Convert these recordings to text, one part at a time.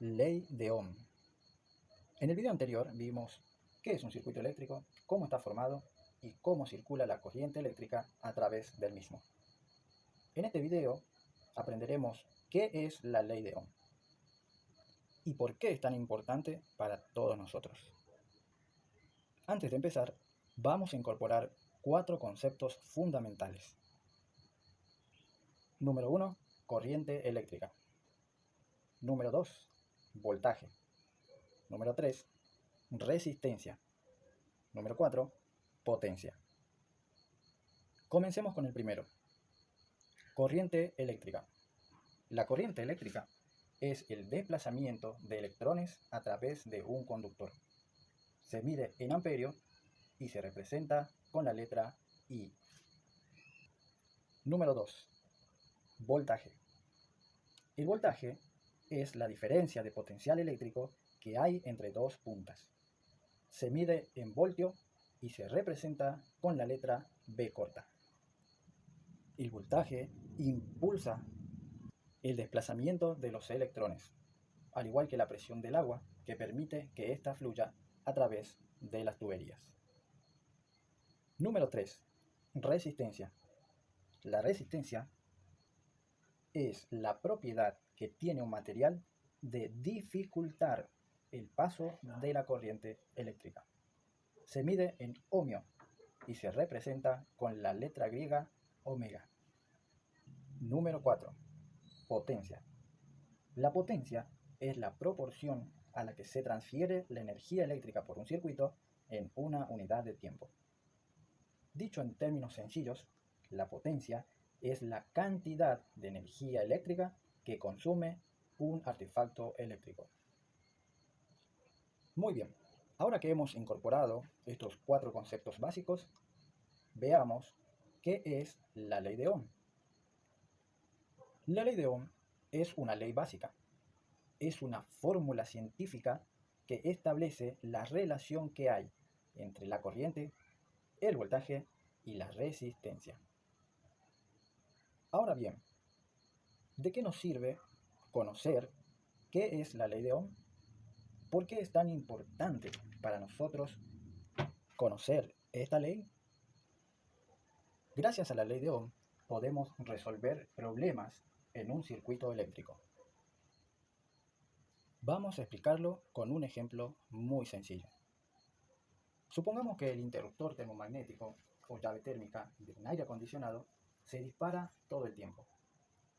Ley de Ohm. En el video anterior vimos qué es un circuito eléctrico, cómo está formado y cómo circula la corriente eléctrica a través del mismo. En este video aprenderemos qué es la ley de Ohm y por qué es tan importante para todos nosotros. Antes de empezar, vamos a incorporar 4 conceptos fundamentales. Número 1, corriente eléctrica. Número 2, voltaje. Número 3, resistencia. Número 4, potencia. Comencemos con el primero. Corriente eléctrica. La corriente eléctrica es el desplazamiento de electrones a través de un conductor. Se mide en amperios y se representa con la letra I. Número 2. Voltaje. El voltaje es la diferencia de potencial eléctrico que hay entre dos puntas. Se mide en voltio y se representa con la letra B corta. El voltaje impulsa el desplazamiento de los electrones, al igual que la presión del agua, que permite que ésta fluya a través de las tuberías. Número 3. Resistencia. La resistencia es la propiedad que tiene un material de dificultar el paso de la corriente eléctrica. Se mide en ohmio y se representa con la letra griega omega. Número 4. Potencia. La potencia es la proporción a la que se transfiere la energía eléctrica por un circuito en una unidad de tiempo. Dicho en términos sencillos, la potencia es la cantidad de energía eléctrica que consume un artefacto eléctrico. Muy bien, ahora que hemos incorporado estos 4 conceptos básicos, veamos qué es la ley de Ohm. La ley de Ohm es una ley básica. Es una fórmula científica que establece la relación que hay entre la corriente, el voltaje y la resistencia. Ahora bien, ¿de qué nos sirve conocer qué es la ley de Ohm? ¿Por qué es tan importante para nosotros conocer esta ley? Gracias a la ley de Ohm podemos resolver problemas en un circuito eléctrico. Vamos a explicarlo con un ejemplo muy sencillo. Supongamos que el interruptor termomagnético o llave térmica de un aire acondicionado se dispara todo el tiempo,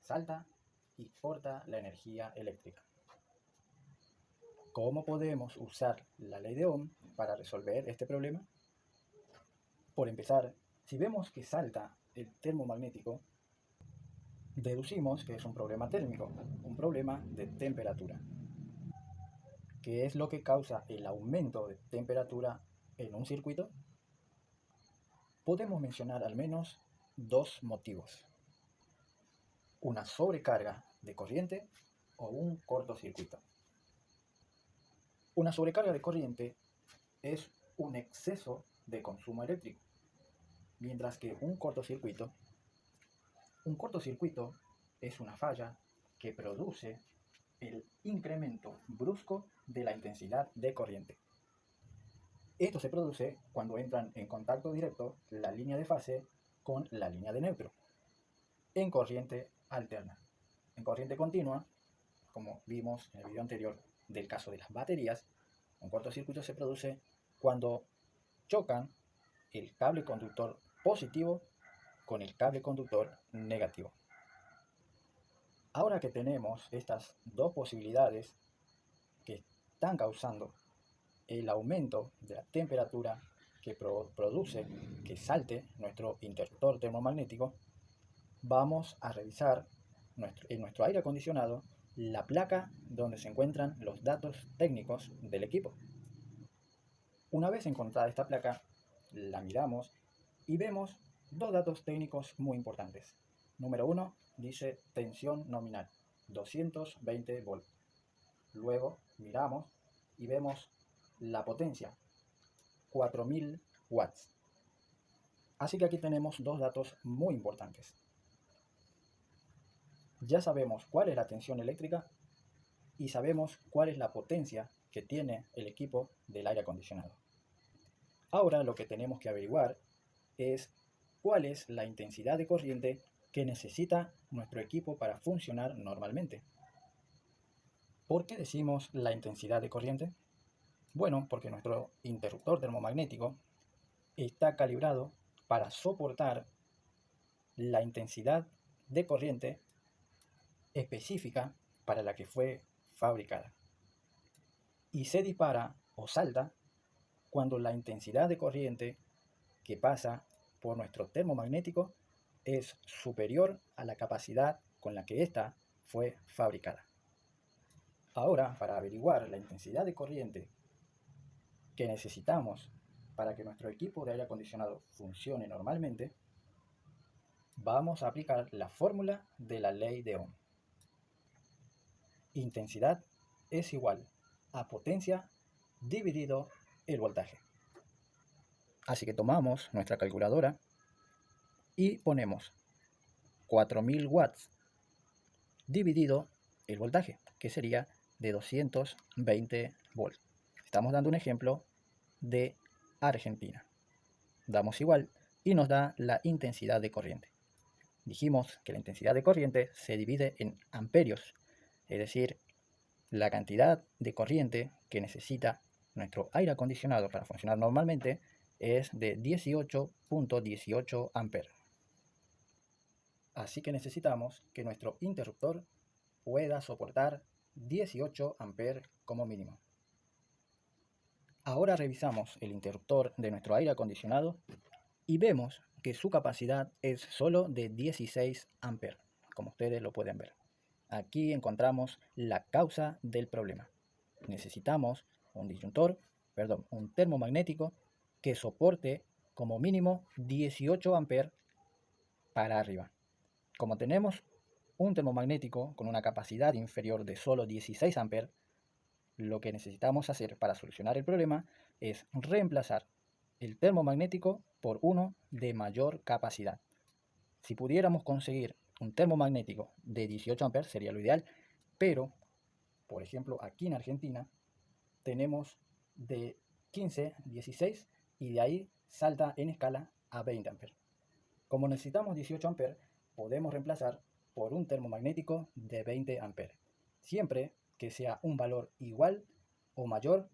salta y corta la energía eléctrica. ¿Cómo podemos usar la ley de Ohm para resolver este problema? Por empezar, si vemos que salta el termomagnético, deducimos que es un problema térmico, un problema de temperatura. ¿Qué es lo que causa el aumento de temperatura en un circuito? Podemos mencionar al menos 2 motivos: una sobrecarga de corriente o un cortocircuito. Una sobrecarga de corriente es un exceso de consumo eléctrico, mientras que un cortocircuito es una falla que produce el incremento brusco de la intensidad de corriente. Esto se produce cuando entran en contacto directo la línea de fase con la línea de neutro, en corriente alterna. En corriente continua, como vimos en el video anterior del caso de las baterías, un cortocircuito se produce cuando chocan el cable conductor positivo con el cable conductor negativo. Ahora que tenemos estas 2 posibilidades que están causando el aumento de la temperatura que produce que salte nuestro interruptor termomagnético, vamos a revisar en nuestro aire acondicionado la placa donde se encuentran los datos técnicos del equipo. Una vez encontrada esta placa, la miramos y vemos 2 datos técnicos muy importantes. Número 1 dice tensión nominal, 220 volts. Luego miramos y vemos la potencia, 4000 watts. Así que aquí tenemos 2 datos muy importantes. Ya sabemos cuál es la tensión eléctrica, y sabemos cuál es la potencia que tiene el equipo del aire acondicionado. Ahora lo que tenemos que averiguar es cuál es la intensidad de corriente que necesita nuestro equipo para funcionar normalmente. ¿Por qué decimos la intensidad de corriente? Bueno, porque nuestro interruptor termomagnético está calibrado para soportar la intensidad de corriente específica para la que fue fabricada. Y se dispara o salta cuando la intensidad de corriente que pasa por nuestro termomagnético es superior a la capacidad con la que ésta fue fabricada. Ahora, para averiguar la intensidad de corriente que necesitamos para que nuestro equipo de aire acondicionado funcione normalmente, vamos a aplicar la fórmula de la ley de Ohm. Intensidad es igual a potencia dividido el voltaje. Así que tomamos nuestra calculadora y ponemos 4000 watts dividido el voltaje, que sería de 220 volts. Estamos dando un ejemplo de Argentina. Damos igual y nos da la intensidad de corriente. Dijimos que la intensidad de corriente se divide en amperios, es decir, la cantidad de corriente que necesita nuestro aire acondicionado para funcionar normalmente es de 18.18 amperes. Así que necesitamos que nuestro interruptor pueda soportar 18 amperes como mínimo. Ahora revisamos el interruptor de nuestro aire acondicionado y vemos que su capacidad es solo de 16 amperes, como ustedes lo pueden ver. Aquí encontramos la causa del problema. Necesitamos un termomagnético que soporte como mínimo 18 amperes para arriba. Como tenemos un termomagnético con una capacidad inferior de solo 16 amperes, lo que necesitamos hacer para solucionar el problema es reemplazar el termomagnético por uno de mayor capacidad. Si pudiéramos conseguir un termomagnético de 18 amperes sería lo ideal, pero, por ejemplo, aquí en Argentina tenemos de 15, 16 y de ahí salta en escala a 20 amperes. Como necesitamos 18 amperes, podemos reemplazar por un termomagnético de 20 amperes, siempre que sea un valor igual o mayor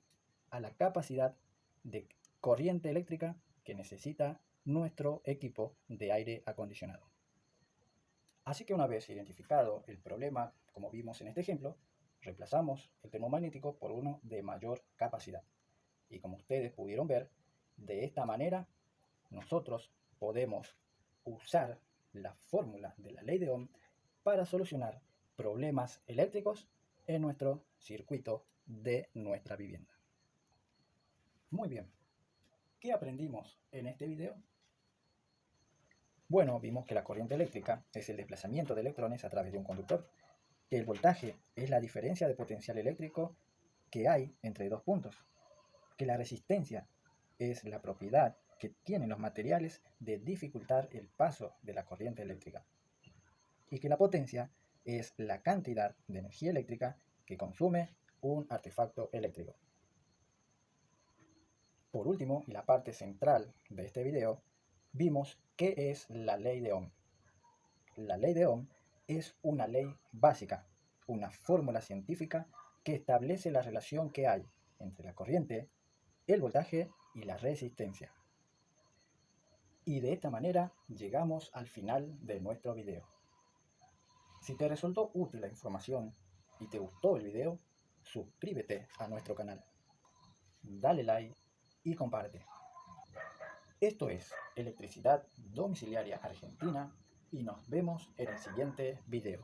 a la capacidad de corriente eléctrica que necesita nuestro equipo de aire acondicionado. Así que una vez identificado el problema, como vimos en este ejemplo, reemplazamos el termomagnético por uno de mayor capacidad. Y como ustedes pudieron ver, de esta manera nosotros podemos usar la fórmula de la ley de Ohm para solucionar problemas eléctricos en nuestro circuito de nuestra vivienda. Muy bien, ¿qué aprendimos en este video? Bueno, vimos que la corriente eléctrica es el desplazamiento de electrones a través de un conductor, que el voltaje es la diferencia de potencial eléctrico que hay entre dos puntos, que la resistencia es la propiedad que tienen los materiales de dificultar el paso de la corriente eléctrica, y que la potencia es la cantidad de energía eléctrica que consume un artefacto eléctrico. Por último, y la parte central de este video, vimos qué es la ley de Ohm. La ley de Ohm es una ley básica, una fórmula científica que establece la relación que hay entre la corriente, el voltaje y la resistencia. Y de esta manera llegamos al final de nuestro video. Si te resultó útil la información y te gustó el video, suscríbete a nuestro canal, dale like y comparte. Esto es Electricidad Domiciliaria Argentina y nos vemos en el siguiente video.